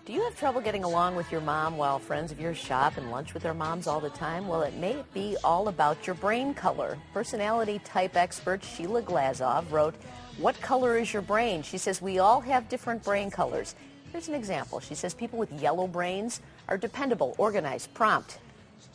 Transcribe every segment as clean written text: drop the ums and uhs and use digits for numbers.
Do you have trouble getting along with your mom while friends of yours shop and lunch with their moms all the time? Well, it may be all about your brain color. Personality type expert Sheila Glazov wrote, "What color is your brain?" She says we all have different brain colors. Here's an example. She says people with yellow brains are dependable, organized, prompt.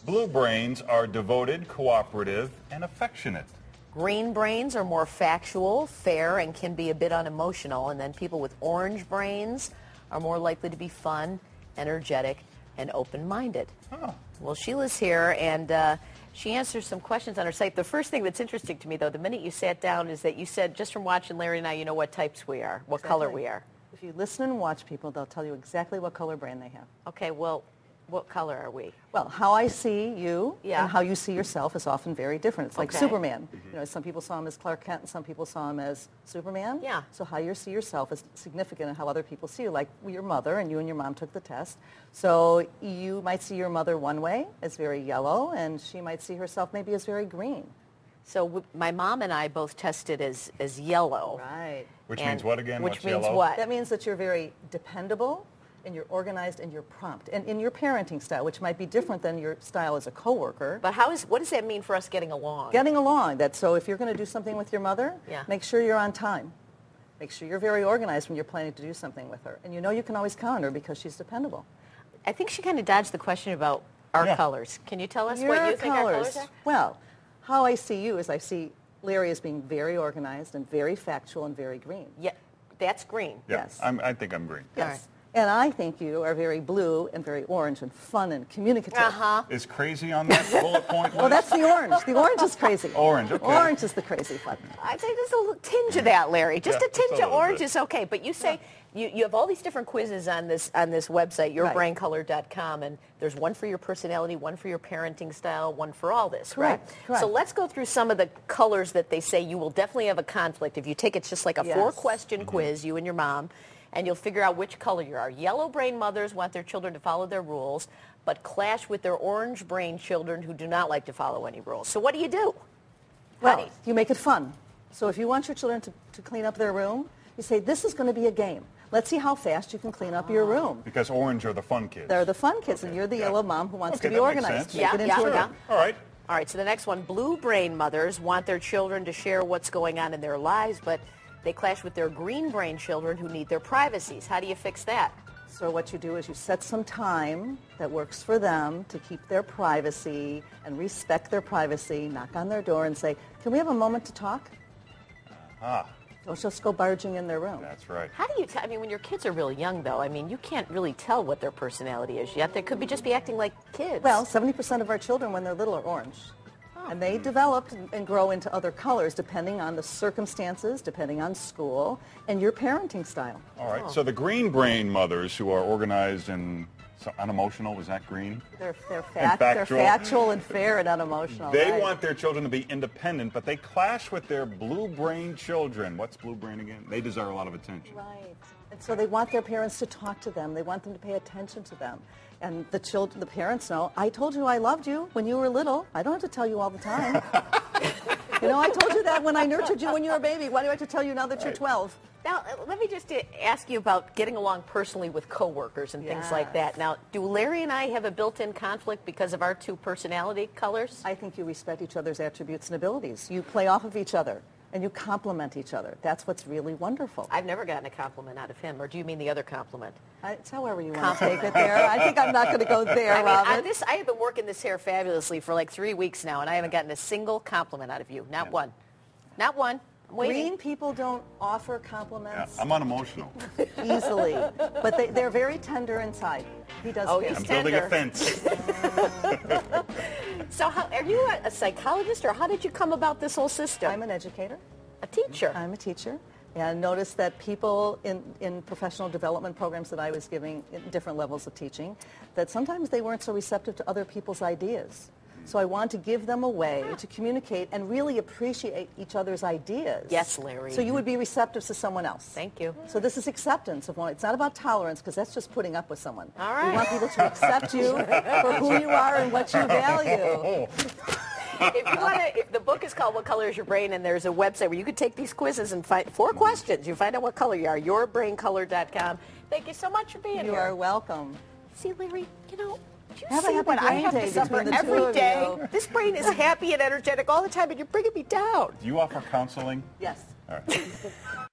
Blue brains are devoted, cooperative, and affectionate. Green brains are more factual, fair, and can be a bit unemotional. And then people with orange brains are more likely to be fun, energetic, and open-minded. Oh. Well, Sheila's here, and she answers some questions on her site. The first thing that's interesting to me, though, the minute you sat down, is that you said, just from watching Larry and I, you know what types we are, what color we are. If you listen and watch people, they'll tell you exactly what color brain they have. Okay, well, what color are we? Well, how I see you Yeah. and how you see yourself is often very different. It's like Okay. Superman. You know, some people saw him as Clark Kent and some people saw him as Superman. Yeah. So how you see yourself is significant in how other people see you. Like your mother, and you and your mom took the test. So you might see your mother one way as very yellow, and she might see herself maybe as very green. So my mom and I both tested as yellow. Right. Which And- means what again? Which What's means yellow? what? That means that you're very dependable, and you're organized, and you're prompt. And in your parenting style, which might be different than your style as a coworker. But what does that mean for us getting along? Getting along. So if you're going to do something with your mother, Yeah. make sure you're on time. Make sure you're very organized when you're planning to do something with her. And you know you can always count on her because she's dependable. I think she kind of dodged the question about our Yeah. colors. Can you tell us Your what you think our colors are? Well, how I see you is I see Larry as being very organized and very factual and very green. Yeah, that's green. Yeah, Yes. I think I'm green. Yes. All right. And I think you are very blue and very orange and fun and communicative. Uh-huh. Is crazy on that bullet point? Well, that's the orange. The orange is crazy. Orange, okay. Orange is the crazy fun. I think there's a little tinge of that, Larry. Just Yeah, a tinge just a of little orange bit. is okay. But you say you have all these different quizzes on this website, yourbraincolor.com, and there's one for your personality, one for your parenting style, one for all this, Correct, right? correct. So let's go through some of the colors that they say you will definitely have a conflict if you take it's just like a Yes. 4-question quiz, you and your mom, and you'll figure out which color you are. Yellow brain mothers want their children to follow their rules, but clash with their orange brain children who do not like to follow any rules. So what do you do? Well, you make it fun. So if you want your children to clean up their room, you say, this is going to be a game. Let's see how fast you can clean up your room. Because orange are the fun kids. They're the fun kids, and you're the yellow mom who wants Okay, to be that makes organized. sense. Make Yeah, it into yeah, a yeah. game. All right. All right, so the next one, blue brain mothers want their children to share what's going on in their lives, but they clash with their green brain children who need their privacies. How do you fix that? So what you do is you set some time that works for them to keep their privacy and respect their privacy, knock on their door and say, can we have a moment to talk? Ah, Don't just go barging in their room. that's right. How do you tell? I mean, when your kids are really young, though, I mean, you can't really tell what their personality is yet. They could be just be acting like kids. Well, 70% of our children when they're little are orange. And they develop and grow into other colors depending on the circumstances, depending on school, and your parenting style. All right. So the green brain mothers who are organized and unemotional, was that green? They're factual. factual and fair and unemotional. They right? want their children to be independent, but they clash with their blue brain children. What's blue brain again? They deserve a lot of attention. Right. And so they want their parents to talk to them. They want them to pay attention to them. And the parents know, I told you I loved you when you were little. I don't have to tell you all the time. You know, I told you that when I nurtured you when you were a baby. Why do I have to tell you now that you're 12? Now, let me just ask you about getting along personally with coworkers and things like that. Now, do Larry and I have a built-in conflict because of our two personality colors? I think you respect each other's attributes and abilities. You play off of each other, and you complement each other. That's what's really wonderful. I've never gotten a compliment out of him, or do you mean the other compliment? It's however you want to take it there. I think I'm not going to go there, Robin. I have been working this hair fabulously for like 3 weeks now, and I haven't gotten a single compliment out of you. Not one. Not one. I'm waiting. Green people don't offer compliments I'm unemotional. easily, but they're very tender inside. He does. Oh, care. he's I'm building a tender. fence. So are you a psychologist, or how did you come about this whole system? I'm an educator. a teacher. I'm a teacher. And noticed that people in professional development programs that I was giving in different levels of teaching, that sometimes they weren't so receptive to other people's ideas. So I want to give them a way to communicate and really appreciate each other's ideas. Yes, Larry. So you would be receptive to someone else. Thank you. So this is acceptance of one. It's not about tolerance, because that's just putting up with someone. All right. We want people to accept you for who you are and what you value. if the book is called What Color is Your Brain, and there's a website where you can take these quizzes and find 4 questions. You find out what color you are, yourbraincolor.com. Thank you so much for being here. You are welcome. See, Larry, you know, do you Have a see happy what I brain have day to suffer between the two every of day? you. This brain is happy and energetic all the time, and you're bringing me down. Do you offer counseling? Yes. All right.